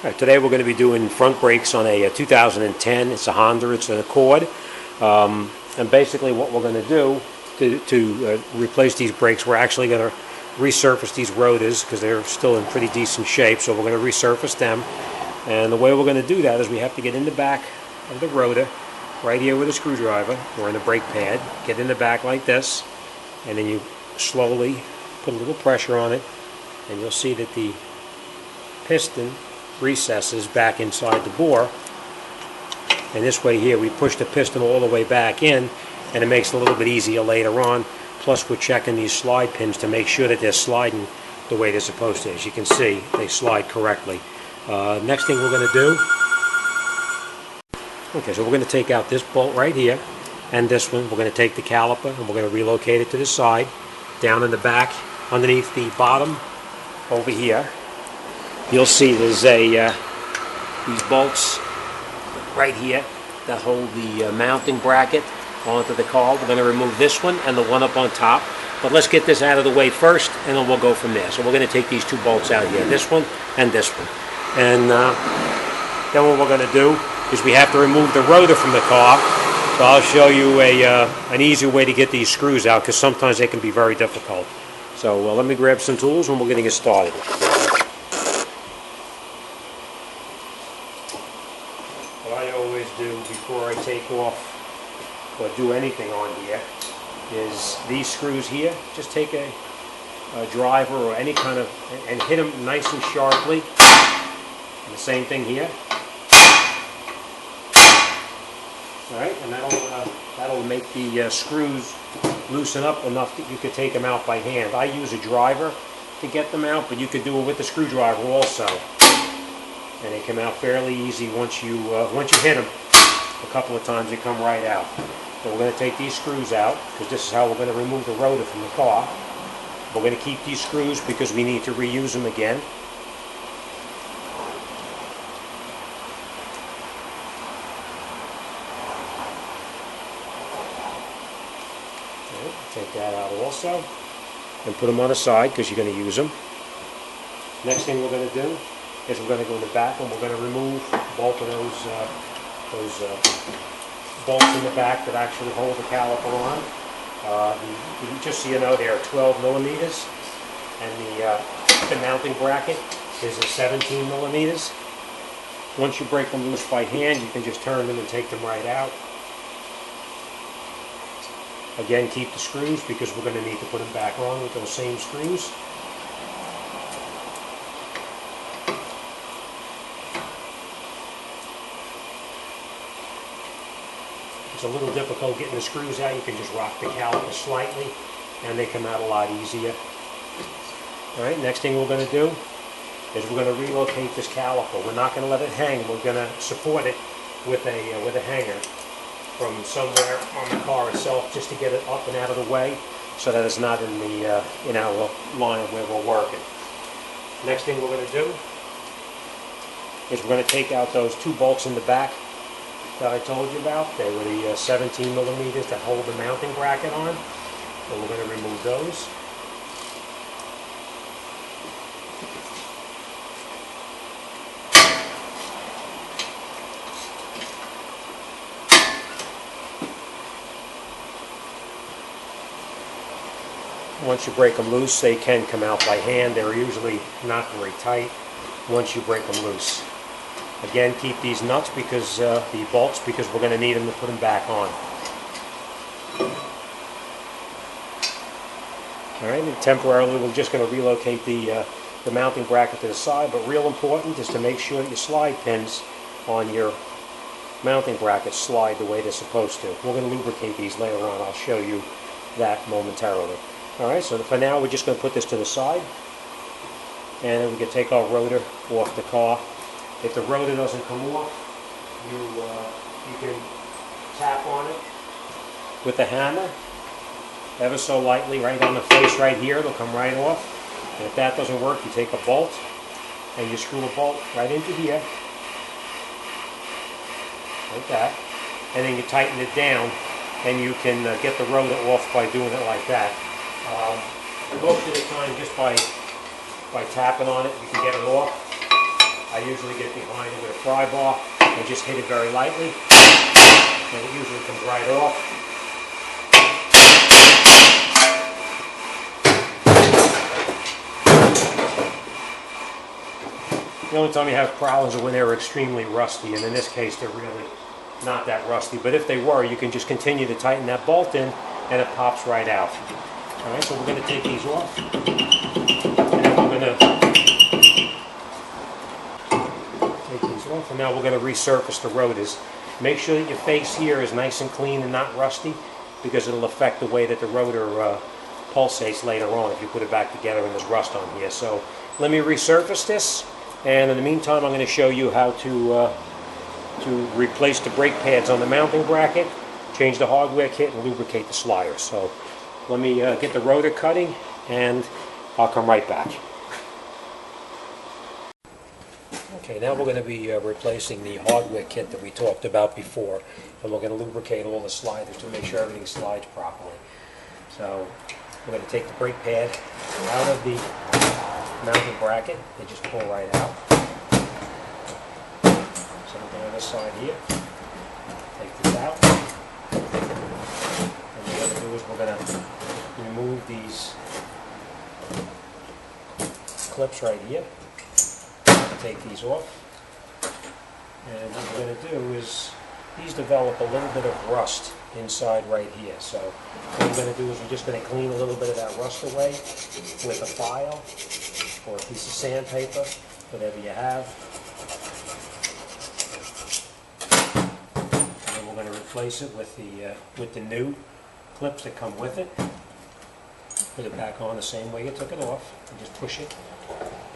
Alright, today we're going to be doing front brakes on a 2010. It's a Honda, it's an Accord. And basically what we're going to do to replace these brakes, we're actually going to resurface these rotors because they're still in pretty decent shape. So we're going to resurface them. And the way we're going to do that is we have to get in the back of the rotor, right here with a screwdriver, or in the brake pad. Get in the back like this, and then you slowly put a little pressure on it, and you'll see that the piston recesses back inside the bore. And this way here we push the piston all the way back in, and it makes it a little bit easier later on. Plus we're checking these slide pins to make sure that they're sliding the way they're supposed to. As you can see, they slide correctly. Next thing we're going to do, okay, so we're going to take out this bolt right here and this one. We're going to take the caliper and we're going to relocate it to the side, down in the back underneath the bottom over here. You'll see there's these bolts right here that hold the mounting bracket onto the car. We're going to remove this one and the one up on top. But let's get this out of the way first, and then we'll go from there. So we're going to take these two bolts out here, this one and this one. And then what we're going to do is we have to remove the rotor from the car. So I'll show you an easy way to get these screws out, because sometimes they can be very difficult. So let me grab some tools and we're going to get started. What I always do before I take off or do anything on here is these screws here. Just take a driver or any kind of, and hit them nice and sharply. And the same thing here. Alright, and that'll make the screws loosen up enough that you could take them out by hand. I use a driver to get them out, but you could do it with the screwdriver also. And they come out fairly easy once you hit them a couple of times. They come right out. So we're going to take these screws out, because this is how we're going to remove the rotor from the car. We're going to keep these screws because we need to reuse them again. Take that out also, and put them on the side because you're going to use them. Next thing we're going to do is we're going to go in the back and we're going to remove both of those bolts in the back that actually hold the caliper on. Just so you know, they are 12 millimeters, and the mounting bracket is a 17 millimeters. Once you break them loose by hand, you can just turn them and take them right out. Again, keep the screws because we're going to need to put them back on with those same screws. It's a little difficult getting the screws out. You can just rock the caliper slightly and they come out a lot easier. Alright, next thing we're going to do is we're going to relocate this caliper. We're not going to let it hang. We're going to support it with a hanger from somewhere on the car itself, just to get it up and out of the way so that it's not in our line where we're working. Next thing we're going to do is we're going to take out those two bolts in the back that I told you about. They were the 17 millimeters that hold the mounting bracket on. So we're going to remove those. Once you break them loose, they can come out by hand. They're usually not very tight once you break them loose. Again, keep these nuts because the bolts, because we're going to need them to put them back on. All right, and temporarily we're just going to relocate the mounting bracket to the side. But real important is to make sure that your slide pins on your mounting bracket slide the way they're supposed to. We're going to lubricate these later on. I'll show you that momentarily. Alright, so for now we're just going to put this to the side, and then we can take our rotor off the car. If the rotor doesn't come off, you can tap on it with the hammer ever so lightly right on the face right here. It'll come right off. And if that doesn't work, you take a bolt and you screw a bolt right into here like that, and then you tighten it down, and you can get the rotor off by doing it like that. Most of the time, just by tapping on it, you can get it off. I usually get behind it with a pry bar and just hit it very lightly, and it usually comes right off. The only time you have problems are when they're extremely rusty, and in this case they're really not that rusty. But if they were, you can just continue to tighten that bolt in and it pops right out. Alright, so we're going to take these off, and then we're going to take these off, and now we're going to resurface the rotors. Make sure that your face here is nice and clean and not rusty, because it'll affect the way that the rotor pulsates later on if you put it back together and there's rust on here. So let me resurface this, and in the meantime I'm going to show you how to replace the brake pads on the mounting bracket, change the hardware kit, and lubricate the sliders. So let me get the rotor cutting, and I'll come right back. Okay, now we're going to be replacing the hardware kit that we talked about before, and we're going to lubricate all the sliders to make sure everything slides properly. So we're going to take the brake pad out of the mounting bracket. They just pull right out. Same thing on this side here. Take this out. And what we're going to do is we're going to remove these clips right here. Take these off. And what we're going to do is these develop a little bit of rust inside right here. So what we're going to do is we're just going to clean a little bit of that rust away with a file or a piece of sandpaper, whatever you have. And then we're going to replace it with the new clips that come with it. Put it back on the same way you took it off, and just push it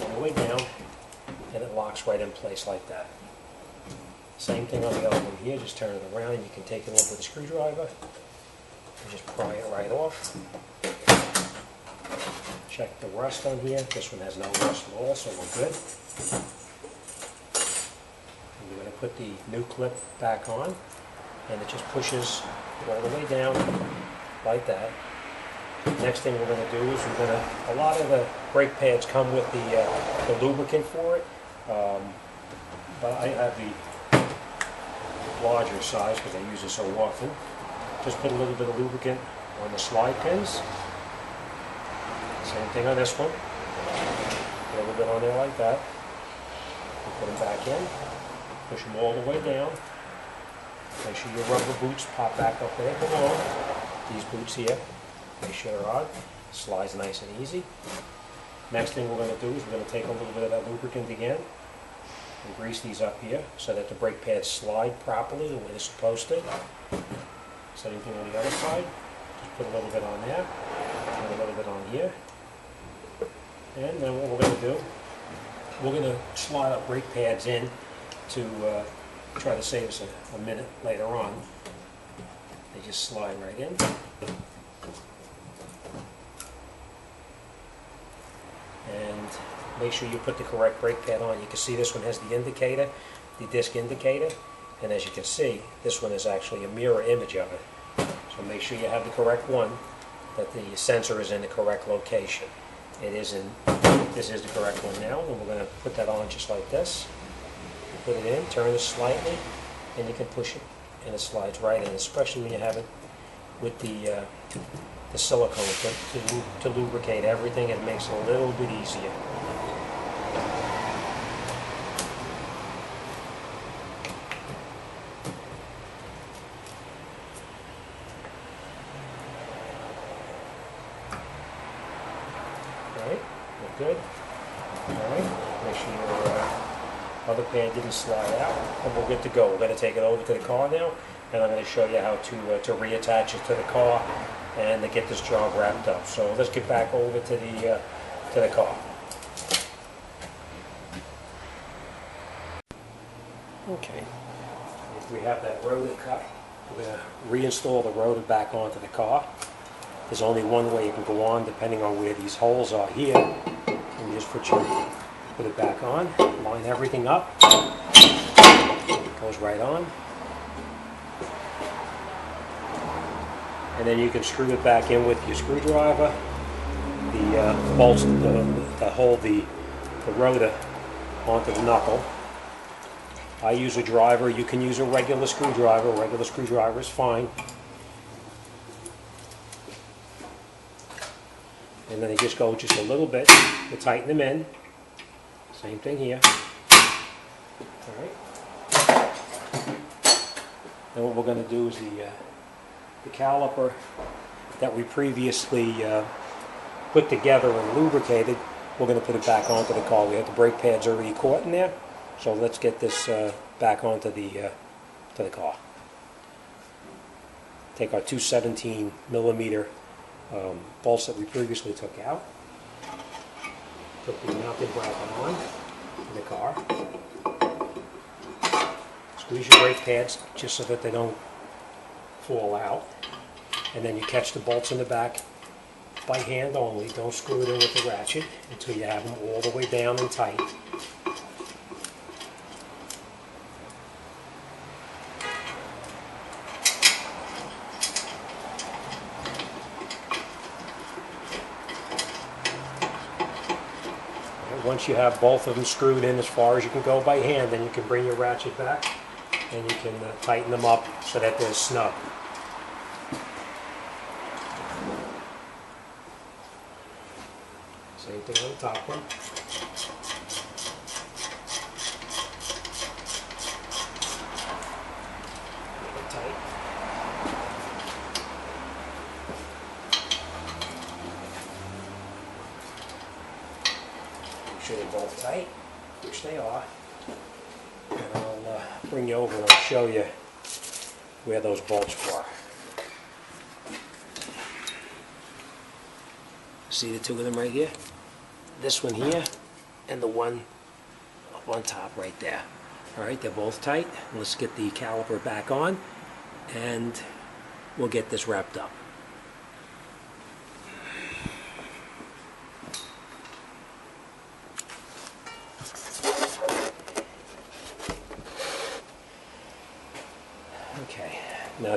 all the way down, and it locks right in place like that. Same thing on the other one here, just turn it around, and you can take it off with a screwdriver and just pry it right off. Check the rust on here. This one has no rust at all, so we're good. And we're going to put the new clip back on, and it just pushes all the way down like that. Next thing we're going to do is a lot of the brake pads come with the lubricant for it, but I have the larger size because I use it so often. Just put a little bit of lubricant on the slide pins. Same thing on this one. Put a little bit on there like that. And put them back in. Push them all the way down. Make sure your rubber boots pop back up there below. These boots here. Make sure they're on. Slides nice and easy. Next thing we're going to do is we're going to take a little bit of that lubricant again and grease these up here so that the brake pads slide properly the way they're supposed to. Same thing on the other side. Just put a little bit on there and a little bit on here. And then what we're going to do, we're going to slide our brake pads in to try to save us a minute later on. They just slide right in. And make sure you put the correct brake pad on. You can see this one has the indicator, the disc indicator, and as you can see, this one is actually a mirror image of it. So make sure you have the correct one, that the sensor is in the correct location. It is in, this is the correct one now, and we're going to put that on just like this. Put it in, turn it slightly, and you can push it, and it slides right in, especially when you have it with the silicone to lubricate everything. It makes it a little bit easier. Alright, we're good. Alright, make sure your other pad didn't slide out, and we're good to go. We're going to take it over to the car now, and I'm going to show you how to reattach it to the car and to get this job wrapped up. So let's get back over to the car. Okay, if we have that rotor cut, we're going to reinstall the rotor back onto the car. There's only one way you can go on, depending on where these holes are here. And you just put it back on, line everything up, goes right on. And then you can screw it back in with your screwdriver. The bolts to hold the rotor onto the knuckle. I use a driver. You can use a regular screwdriver. A regular screwdriver is fine. And then they just go just a little bit to tighten them in. Same thing here. All right. Then what we're going to do is the caliper that we previously put together and lubricated, we're going to put it back onto the car. We have the brake pads already caught in there, so let's get this back onto the car. Take our two 17mm bolts that we previously took out. Put the mounting bracket on in the car. Squeeze your brake pads just so that they don't fall out. And then you catch the bolts in the back by hand only. Don't screw it in with the ratchet until you have them all the way down and tight. Once you have both of them screwed in as far as you can go by hand, then you can bring your ratchet back and you can tighten them up so that they're snug. Same thing on the top one. Make it tight. Make sure they're both tight, which they are. And I'll bring you over and I'll show you where those bolts were. See the two of them right here? This one here and the one up on top right there. Alright, they're both tight. Let's get the caliper back on and we'll get this wrapped up. Okay, now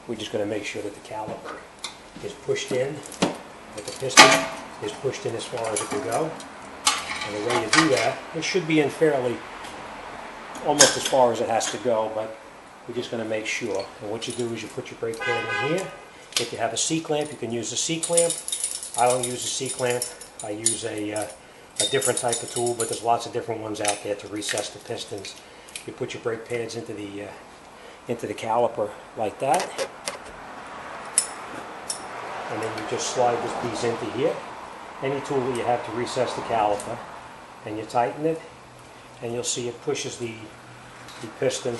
we're just going to make sure that the caliper is pushed in, that the piston is pushed in as far as it can go. And the way you do that, it should be in fairly, almost as far as it has to go, but we're just going to make sure. And what you do is you put your brake pad in here. If you have a C-clamp, you can use a C-clamp. I don't use a C-clamp. I use a different type of tool, but there's lots of different ones out there to recess the pistons. You put your brake pads into the caliper like that, and then you just slide this piece into here. Any tool that you have to recess the caliper, and you tighten it, and you'll see it pushes the piston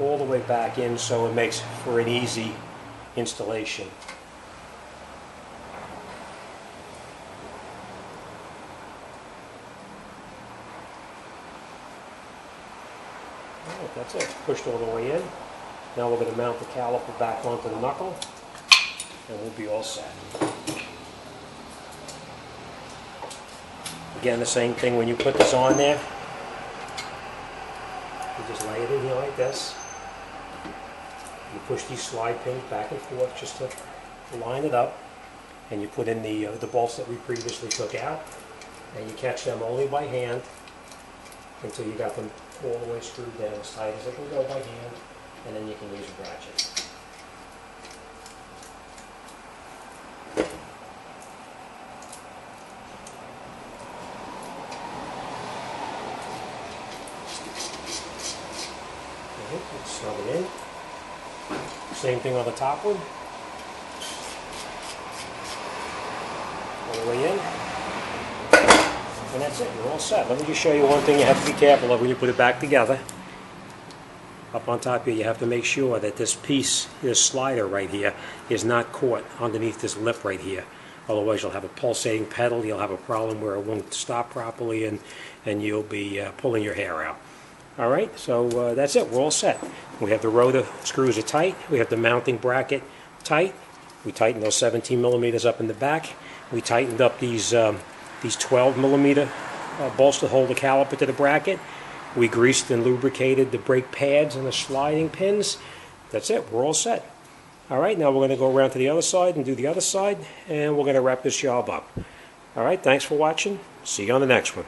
all the way back in, so it makes for an easy installation. Alright, that's it. Pushed all the way in. Now we're going to mount the caliper back onto the knuckle, and we'll be all set. Again, the same thing when you put this on there. You just lay it in here like this. You push these slide pins back and forth just to line it up, and you put in the bolts that we previously took out, and you catch them only by hand until you got them all the way screwed down as tight as they can go by hand, and then you can use a ratchet. Snug it in. Same thing on the top one. All the way in. And that's it, you're all set. Let me just show you one thing you have to be careful of when you put it back together. Up on top here, you have to make sure that this piece, this slider right here, is not caught underneath this lip right here. Otherwise you'll have a pulsating pedal, you'll have a problem where it won't stop properly, and you'll be pulling your hair out. Alright, so that's it, we're all set. We have the rotor screws are tight, we have the mounting bracket tight, we tightened those 17mm up in the back, we tightened up these 12mm bolts to hold the caliper to the bracket, We greased and lubricated the brake pads and the sliding pins. That's it. We're all set. All right, now we're going to go around to the other side and do the other side, and we're going to wrap this job up. All right, thanks for watching. See you on the next one.